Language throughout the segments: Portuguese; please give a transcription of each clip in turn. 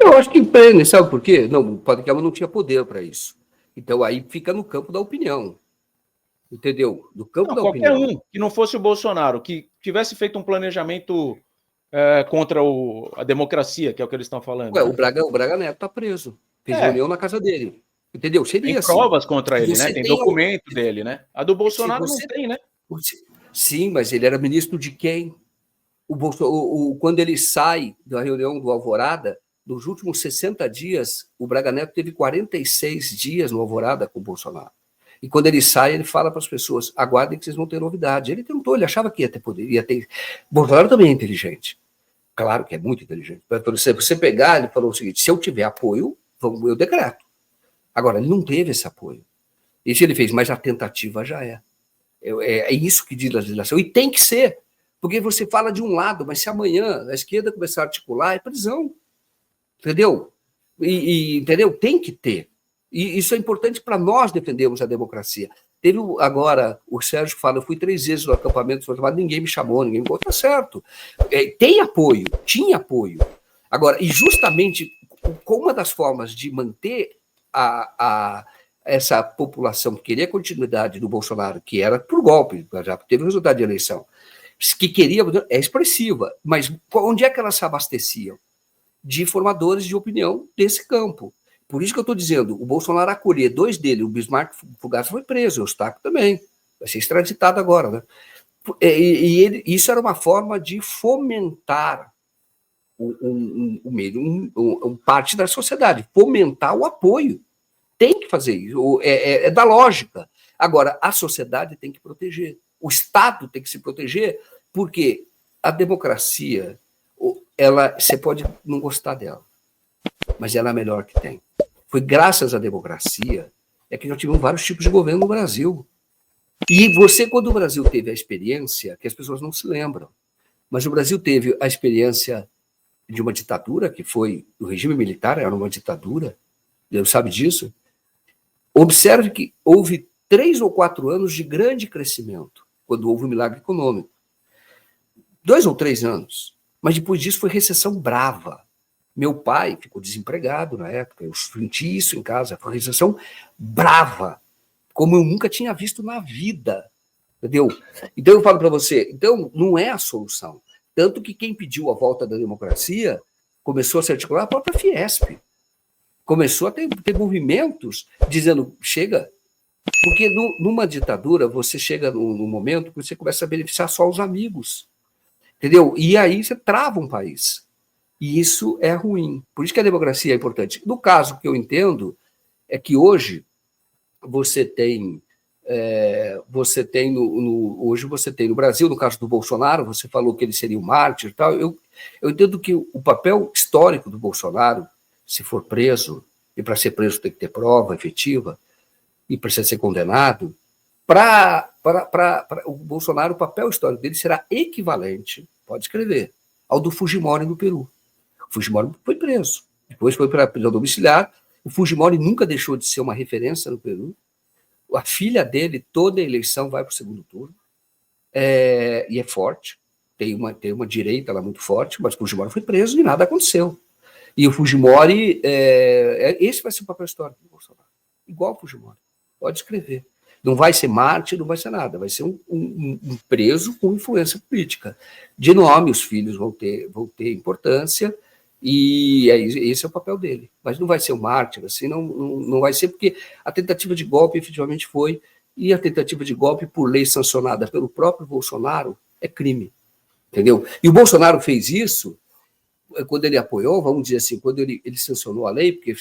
Eu acho que prende, sabe por quê? Não, o Padre Kelmo não tinha poder para isso. Então aí fica no campo da opinião. Entendeu? Do campo Não, da qualquer opinião. um que não fosse o Bolsonaro, que tivesse feito um planejamento contra a democracia, que é o que eles estão falando. Ué, o Braga Neto está preso. Fez reunião na casa dele. Entendeu? Tem Seria assim. provas contra Se ele, né? você Tem tem. documento dele, né? A do Se Bolsonaro não você, tem, né? sim, mas ele era ministro de quem? Quando ele sai da reunião do Alvorada, nos últimos 60 dias, o Braga Neto teve 46 dias no Alvorada com o Bolsonaro. E quando ele sai, ele fala para as pessoas: aguardem que vocês vão ter novidade. Ele tentou, ele achava que ia ter poder. Ia ter. Bolsonaro também é inteligente. Claro que é muito inteligente. Se você pegar, ele falou o seguinte: se eu tiver apoio, eu decreto. Agora, ele não teve esse apoio. Isso ele fez, mas a tentativa já é. É isso que diz a legislação. E tem que ser. Porque você fala de um lado, mas se amanhã a esquerda começar a articular, é prisão. Entendeu? Entendeu? Tem que ter. E isso é importante para nós defendermos a democracia. Teve agora, o Sérgio fala, eu fui 3 vezes no acampamento, ninguém me chamou, ninguém me botou, tá certo. Tem apoio, tinha apoio. Agora, e justamente com uma das formas de manter essa população que queria a continuidade do Bolsonaro, que era por golpe, já teve o resultado de eleição, que queria, é expressiva, mas onde é que elas se abasteciam? De formadores de opinião desse campo. Por isso que eu estou dizendo, o Bolsonaro acolher 2 dele, o Bismarck Fugaz foi preso, o Eustáquio também, vai ser extraditado agora, né? Isso era uma forma de fomentar parte da sociedade, fomentar o apoio. Tem que fazer isso, é da lógica. Agora, a sociedade tem que proteger, o Estado tem que se proteger, porque a democracia, você pode não gostar dela, mas ela é a melhor que tem. Foi graças à democracia que nós tivemos vários tipos de governo no Brasil. E quando o Brasil teve a experiência, que as pessoas não se lembram, mas o Brasil teve a experiência de uma ditadura, que foi o regime militar, era uma ditadura, Deus sabe disso. Observe que houve 3 ou 4 anos de grande crescimento, quando houve um milagre econômico. 2 ou 3 anos. Mas depois disso foi recessão brava. Meu pai ficou desempregado na época, eu senti isso em casa, foi uma recessão brava, como eu nunca tinha visto na vida, entendeu? Então eu falo para você, então não é a solução. Tanto que quem pediu a volta da democracia começou a se articular a própria Fiesp. Começou a ter movimentos dizendo, chega, porque numa ditadura você chega num momento que você começa a beneficiar só os amigos, entendeu? E aí você trava um país. E isso é ruim. Por isso que a democracia é importante. No caso que eu entendo, é que hoje você tem hoje você tem no Brasil, no caso do Bolsonaro, você falou que ele seria um mártir e tal. Eu entendo que o papel histórico do Bolsonaro, se for preso, e para ser preso tem que ter prova efetiva, e precisa ser condenado, para o Bolsonaro, o papel histórico dele será equivalente, pode escrever, ao do Fujimori no Peru. O Fujimori foi preso, depois foi para a prisão domiciliar. O Fujimori nunca deixou de ser uma referência no Peru. A filha dele, toda a eleição, vai para o segundo turno, e é forte, tem uma direita lá muito forte, mas o Fujimori foi preso e nada aconteceu. E o Fujimori, esse vai ser o papel histórico do Bolsonaro, igual o Fujimori, pode escrever. Não vai ser mártir, não vai ser nada, vai ser um preso com influência política. De nome, os filhos vão ter importância, e esse é o papel dele. Mas não vai ser um mártir, assim, não vai ser, porque a tentativa de golpe efetivamente foi, e a tentativa de golpe por lei sancionada pelo próprio Bolsonaro é crime, entendeu? E o Bolsonaro fez isso quando ele apoiou, vamos dizer assim, quando ele sancionou a lei, porque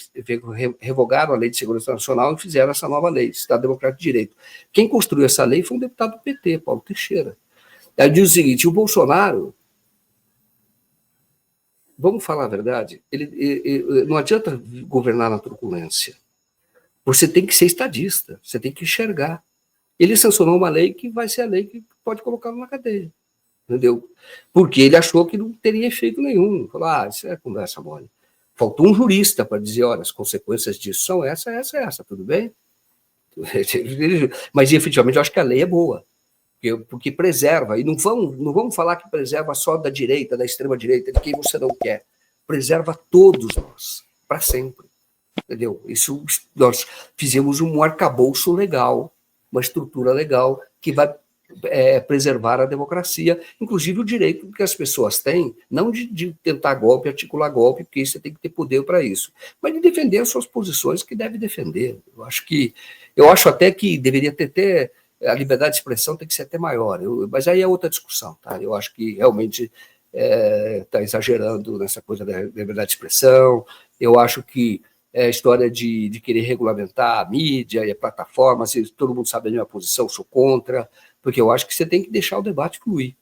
revogaram a Lei de Segurança Nacional e fizeram essa nova lei, Estado Democrático de Direito. Quem construiu essa lei foi um deputado do PT, Paulo Teixeira. Aí diz o seguinte, o Bolsonaro, vamos falar a verdade, não adianta governar na truculência. Você tem que ser estadista, você tem que enxergar. Ele sancionou uma lei que vai ser a lei que pode colocá-lo na cadeia. Entendeu? Porque ele achou que não teria efeito nenhum. Falou, isso é conversa mole. Faltou um jurista para dizer, olha, as consequências disso são essa, tudo bem? Mas, efetivamente, eu acho que a lei é boa, porque preserva, e não vamos falar que preserva só da direita, da extrema-direita, de quem você não quer. preserva todos nós, para sempre. Entendeu? Isso, nós fizemos um arcabouço legal, uma estrutura legal que vai preservar a democracia, inclusive o direito que as pessoas têm, não de tentar golpe, articular golpe, porque você tem que ter poder para isso, mas de defender as suas posições que deve defender. Eu acho até que deveria ter até a liberdade de expressão tem que ser até maior, mas aí é outra discussão, tá? Eu acho que realmente está exagerando nessa coisa da liberdade de expressão. Eu acho que a história de querer regulamentar a mídia e a plataforma, se todo mundo sabe a minha posição, sou contra, porque eu acho que você tem que deixar o debate fluir.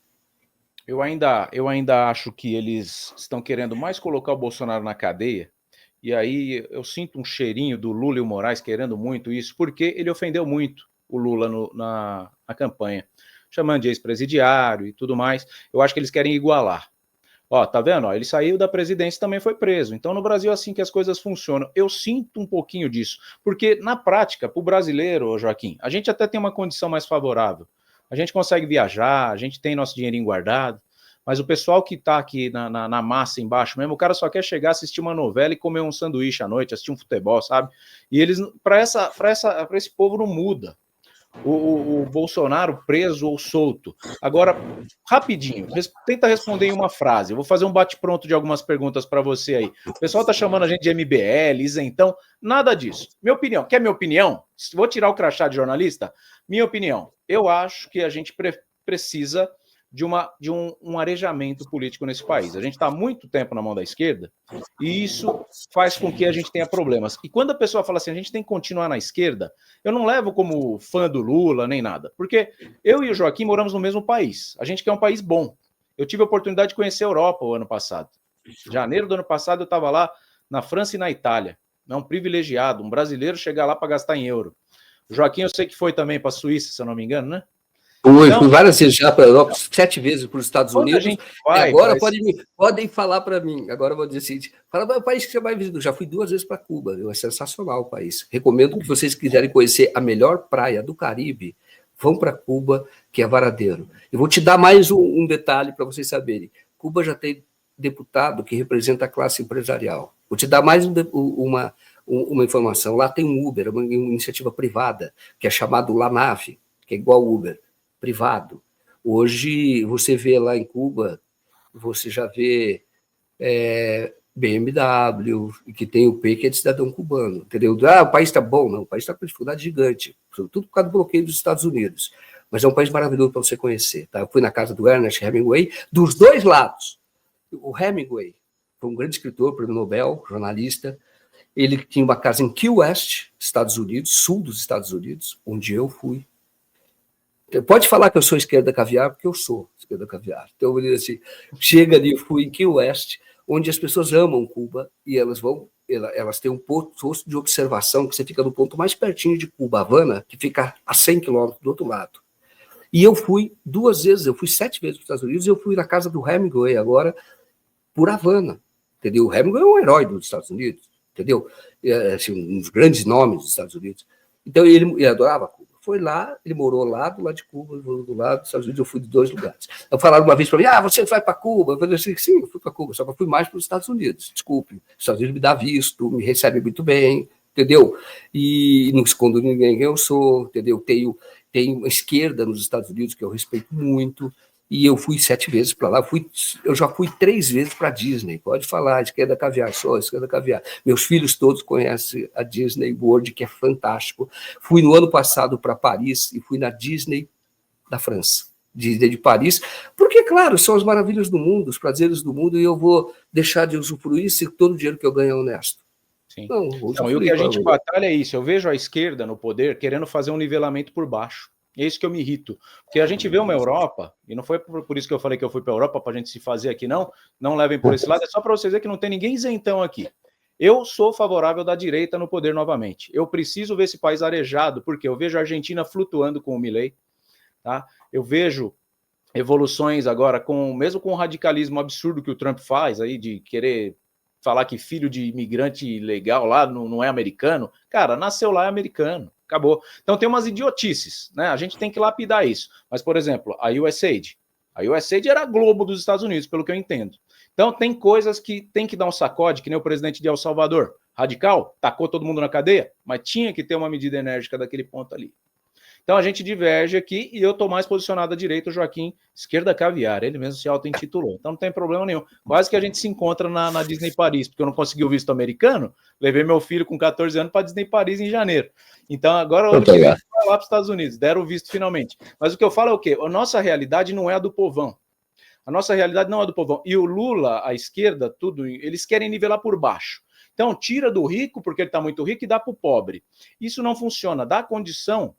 Eu ainda acho que eles estão querendo mais colocar o Bolsonaro na cadeia, e aí eu sinto um cheirinho do Lula e o Moraes querendo muito isso, porque ele ofendeu muito o Lula na campanha, chamando de ex-presidiário e tudo mais. Eu acho que eles querem igualar. Ó, tá vendo? Ó, ele saiu da presidência e também foi preso. Então, no Brasil é assim que as coisas funcionam. Eu sinto um pouquinho disso, porque na prática, para o brasileiro, Joaquim, a gente até tem uma condição mais favorável. A gente consegue viajar, a gente tem nosso dinheirinho guardado, mas o pessoal que está aqui na massa embaixo mesmo, o cara só quer chegar, assistir uma novela e comer um sanduíche à noite, assistir um futebol, sabe? E eles, para esse povo não muda. O Bolsonaro preso ou solto. Agora, rapidinho, tenta responder em uma frase. Eu vou fazer um bate-pronto de algumas perguntas para você aí. O pessoal tá chamando a gente de MBL, isentão, nada disso. Minha opinião, quer minha opinião? Vou tirar o crachá de jornalista? Minha opinião, eu acho que a gente precisa de um arejamento político nesse país. A gente está há muito tempo na mão da esquerda e isso faz com que a gente tenha problemas. E quando a pessoa fala assim, a gente tem que continuar na esquerda, eu não levo como fã do Lula nem nada, porque eu e o Joaquim moramos no mesmo país. A gente quer um país bom. Eu tive a oportunidade de conhecer a Europa o ano passado. Em janeiro do ano passado eu estava lá na França e na Itália. É um privilegiado, um brasileiro chegar lá para gastar em euro. O Joaquim eu sei que foi também para a Suíça, se eu não me engano, né? Fui várias vezes já para a Europa, 7 vezes para os Estados Unidos. E agora podem falar para mim. Agora eu vou dizer o seguinte: fala para o país que você vai visitar. Já fui 2 vezes para Cuba, é sensacional o país. Recomendo que vocês quiserem conhecer a melhor praia do Caribe, vão para Cuba, que é Varadeiro. Eu vou te dar mais um detalhe para vocês saberem. Cuba já tem deputado que representa a classe empresarial. Vou te dar mais uma informação. Lá tem um Uber, uma iniciativa privada, que é chamado LANAV, que é igual Uber, privado. Hoje, você vê lá em Cuba, você já vê BMW, que tem o P, que é de cidadão cubano, entendeu? O país está bom? Não, o país está com dificuldade gigante, sobretudo por causa do bloqueio dos Estados Unidos. Mas é um país maravilhoso para você conhecer. Tá? Eu fui na casa do Ernest Hemingway, dos dois lados. O Hemingway foi um grande escritor, prêmio Nobel, jornalista. Ele tinha uma casa em Key West, Estados Unidos, sul dos Estados Unidos, onde eu fui. Pode falar que eu sou esquerda caviar, porque eu sou esquerda caviar. Então, eu digo assim, chega ali, eu fui em Key West, onde as pessoas amam Cuba, e elas têm um posto de observação, que você fica no ponto mais pertinho de Cuba, Havana, que fica a 100 quilômetros do outro lado. E eu fui 2 vezes, eu fui 7 vezes para os Estados Unidos, e eu fui na casa do Hemingway agora, por Havana, entendeu? O Hemingway é um herói dos Estados Unidos, entendeu? Assim, um dos grandes nomes dos Estados Unidos. Então, ele adorava Cuba. Foi lá, ele morou lá do lado de Cuba, ele morou do lado dos Estados Unidos, eu fui de 2 lugares. Eu falaram uma vez para mim, você vai para Cuba? Eu falei assim, sim, eu fui para Cuba, só que eu fui mais para os Estados Unidos, desculpe. Os Estados Unidos me dá visto, me recebe muito bem, entendeu? E não escondo ninguém quem eu sou, entendeu? Tenho uma esquerda nos Estados Unidos que eu respeito muito, e eu fui 7 vezes para lá. Eu já fui 3 vezes para a Disney. Pode falar, esquerda caviar, sou esquerda caviar. Meus filhos todos conhecem a Disney World, que é fantástico. Fui no ano passado para Paris e fui na Disney da França, Disney de Paris, porque, claro, são as maravilhas do mundo, os prazeres do mundo, e eu vou deixar de usufruir se todo o dinheiro que eu ganho é honesto. Sim. Não, e o que a gente batalha é isso. Eu vejo a esquerda no poder querendo fazer um nivelamento por baixo. É isso que eu me irrito. Porque a gente vê uma Europa, e não foi por isso que eu falei que eu fui para a Europa, para a gente se fazer aqui, não levem por esse lado, é só para vocês verem que não tem ninguém isentão aqui. Eu sou favorável da direita no poder novamente. Eu preciso ver esse país arejado, porque eu vejo a Argentina flutuando com o Milei, tá? Eu vejo evoluções agora, mesmo com o radicalismo absurdo que o Trump faz, aí de querer falar que filho de imigrante ilegal lá não é americano. Cara, nasceu lá, é americano. Acabou. Então tem umas idiotices, né? A gente tem que lapidar isso. Mas, por exemplo, a USAID. A USAID era a Globo dos Estados Unidos, pelo que eu entendo. Então, tem coisas que tem que dar um sacode, que nem o presidente de El Salvador, radical, tacou todo mundo na cadeia, mas tinha que ter uma medida enérgica daquele ponto ali. Então, a gente diverge aqui e eu estou mais posicionado à direita, o Joaquim, esquerda caviar, ele mesmo se auto-intitulou. Então, não tem problema nenhum. Quase que a gente se encontra na Disney Paris, porque eu não consegui o visto americano, levei meu filho com 14 anos para Disney Paris em janeiro. Então, agora o vai lá para os Estados Unidos, deram o visto finalmente. Mas o que eu falo é o quê? A nossa realidade não é a do povão. A nossa realidade não é a do povão. E o Lula, a esquerda, tudo, eles querem nivelar por baixo. Então, tira do rico, porque ele está muito rico, e dá para o pobre. Isso não funciona. Dá condição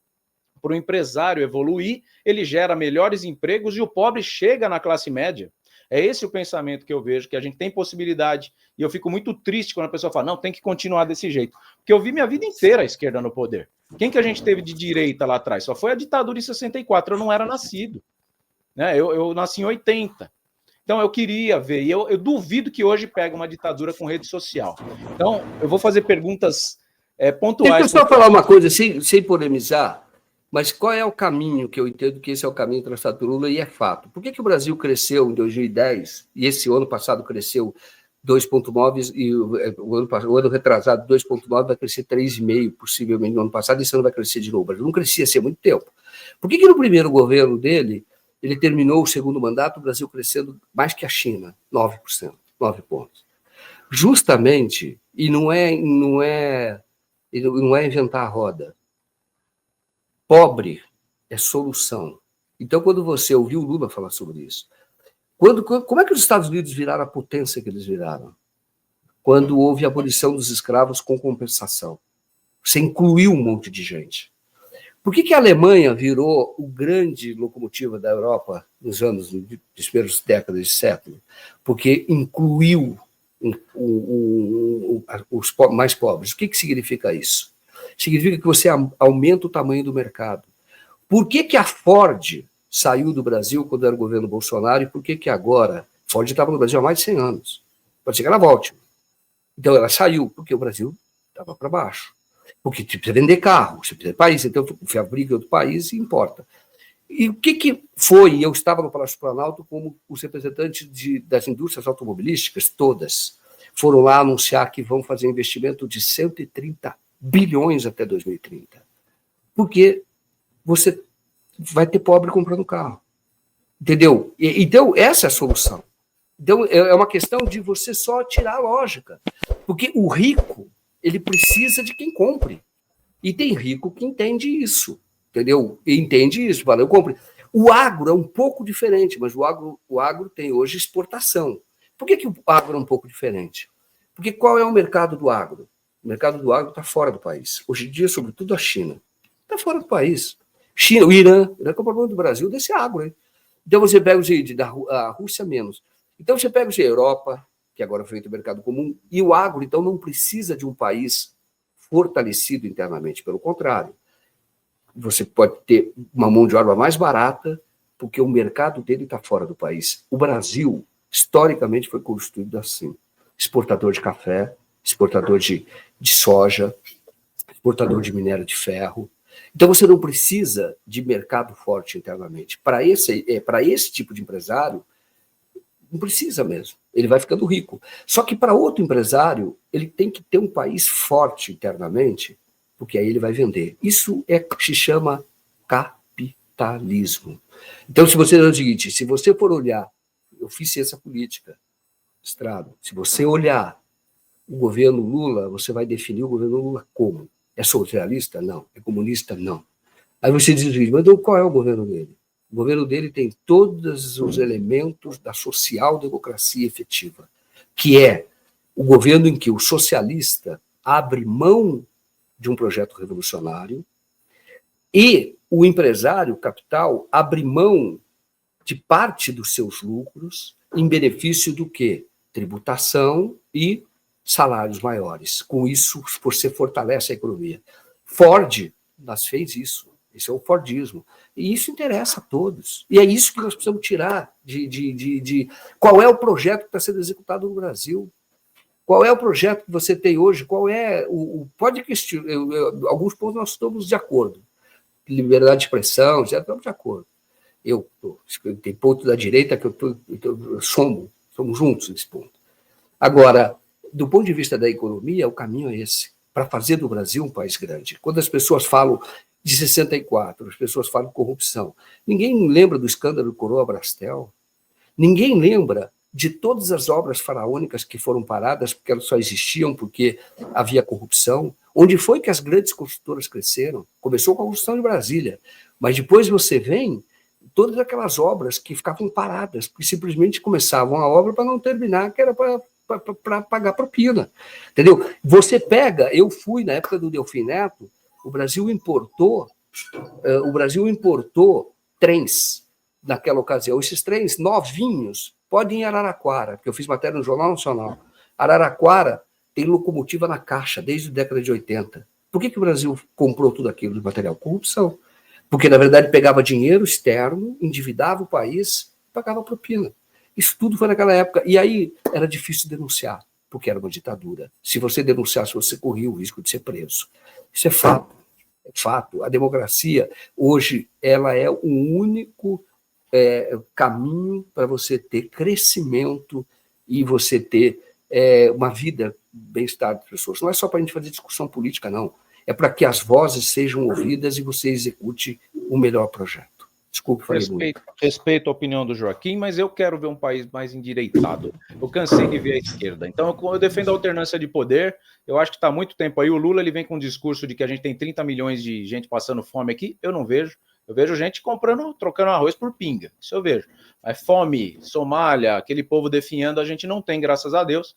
para o empresário evoluir, ele gera melhores empregos e o pobre chega na classe média. É esse o pensamento que eu vejo, que a gente tem possibilidade, e eu fico muito triste quando a pessoa fala, não, tem que continuar desse jeito. Porque eu vi minha vida inteira a esquerda no poder. Quem que a gente teve de direita lá atrás? Só foi a ditadura em 64, eu não era nascido. Né? Eu nasci em 80. Então eu queria ver, e eu duvido que hoje pegue uma ditadura com rede social. Então eu vou fazer perguntas pontuais. Deixa eu só falar uma coisa, sem polemizar, mas qual é o caminho que eu entendo que esse é o caminho traçado pelo Lula e é fato? Por que o Brasil cresceu em 2010 e esse ano passado cresceu 2,9 e o ano retrasado 2,9 vai crescer 3,5 possivelmente no ano passado, esse ano vai crescer de novo. O Brasil não crescia assim há muito tempo. Por que no primeiro governo dele ele terminou o segundo mandato, o Brasil crescendo mais que a China, 9%, 9 pontos. Justamente, e não é inventar a roda. Pobre é solução. Então, quando você ouviu o Lula falar sobre isso, como é que os Estados Unidos viraram a potência que eles viraram? Quando houve a abolição dos escravos com compensação. Você incluiu um monte de gente. Por que a Alemanha virou o grande locomotiva da Europa nos primeiras décadas de século? Porque incluiu os mais pobres. O que significa isso? Significa que você aumenta o tamanho do mercado. Por que a Ford saiu do Brasil quando era o governo Bolsonaro e por que agora? Ford estava no Brasil há mais de 100 anos. Pode ser que ela volte. Então ela saiu, porque o Brasil estava para baixo. Porque você precisa vender carro, você precisa de país, então fabrica em outro país e importa. E o que foi? Eu estava no Palácio do Planalto como os representantes das indústrias automobilísticas, todas, foram lá anunciar que vão fazer investimento de 130 bilhões até 2030. Porque você vai ter pobre comprando carro. Entendeu? Então, essa é a solução. Então, é uma questão de você só tirar a lógica. Porque o rico, ele precisa de quem compre. E tem rico que entende isso. Entendeu? E entende isso. Fala, eu compre. O agro é um pouco diferente, mas o agro tem hoje exportação. Por que o agro é um pouco diferente? Porque qual é o mercado do agro? O mercado do agro está fora do país. Hoje em dia, sobretudo a China. Está fora do país. China, o Irã que é o problema do Brasil desse agro. Hein? Então você pega a Rússia menos. Então você pega a Europa, que agora foi feito o mercado comum, e o agro, então, não precisa de um país fortalecido internamente. Pelo contrário, você pode ter uma mão de obra mais barata, porque o mercado dele está fora do país. O Brasil, historicamente, foi construído assim. Exportador de café, exportador de soja, exportador de minério de ferro. Então, você não precisa de mercado forte internamente. Para esse tipo de empresário, não precisa mesmo. Ele vai ficando rico. Só que para outro empresário, ele tem que ter um país forte internamente, porque aí ele vai vender. Isso se chama capitalismo. Então, se você é o seguinte, se você for olhar, eu fiz ciência política, Estrado, se você olhar o governo Lula, você vai definir o governo Lula como? É socialista? Não. É comunista? Não. Aí você diz, mas então qual é o governo dele? O governo dele tem todos os elementos da social-democracia efetiva, que é o governo em que o socialista abre mão de um projeto revolucionário e o empresário, o capital, abre mão de parte dos seus lucros em benefício do quê? Tributação e salários maiores. Com isso, você fortalece a economia. Ford fez isso. Esse é o Fordismo. E isso interessa a todos. E é isso que nós precisamos tirar de qual é o projeto que está sendo executado no Brasil. Qual é o projeto que você tem hoje? Qual é pode questionar. Alguns pontos nós estamos de acordo. Liberdade de expressão, já estamos de acordo. Tem ponto da direita que eu somos Estamos juntos nesse ponto. Agora, do ponto de vista da economia, o caminho é esse, para fazer do Brasil um país grande. Quando as pessoas falam de 64, as pessoas falam de corrupção, ninguém lembra do escândalo do Coroa Brastel, ninguém lembra de todas as obras faraônicas que foram paradas porque elas só existiam porque havia corrupção. Onde foi que as grandes construtoras cresceram? Começou com a construção de Brasília, mas depois você vem todas aquelas obras que ficavam paradas, porque simplesmente começavam a obra para não terminar, que era para pagar propina. Entendeu? Você pega, eu fui na época do Delfim Neto, o Brasil importou trens naquela ocasião. Esses trens novinhos podem ir em Araraquara, porque eu fiz matéria no Jornal Nacional. Araraquara tem locomotiva na caixa desde a década de 80. Por que o Brasil comprou tudo aquilo de material? Corrupção. Porque, na verdade, pegava dinheiro externo, endividava o país, pagava propina. Isso tudo foi naquela época. E aí era difícil denunciar, porque era uma ditadura. Se você denunciasse, você corria o risco de ser preso. Isso é fato. É fato. A democracia, hoje, ela é o único caminho para você ter crescimento e você ter uma vida bem-estar das pessoas. Não é só para a gente fazer discussão política, não. É para que as vozes sejam ouvidas e você execute o melhor projeto. Desculpe, falei muito. Respeito a opinião do Joaquim, mas eu quero ver um país mais endireitado. Eu cansei de ver a esquerda. Então, eu defendo a alternância de poder. Eu acho que está há muito tempo aí. O Lula ele vem com um discurso de que a gente tem 30 milhões de gente passando fome aqui. Eu não vejo. Eu vejo gente trocando arroz por pinga. Isso eu vejo. Mas fome, Somália, aquele povo definhando, a gente não tem, graças a Deus.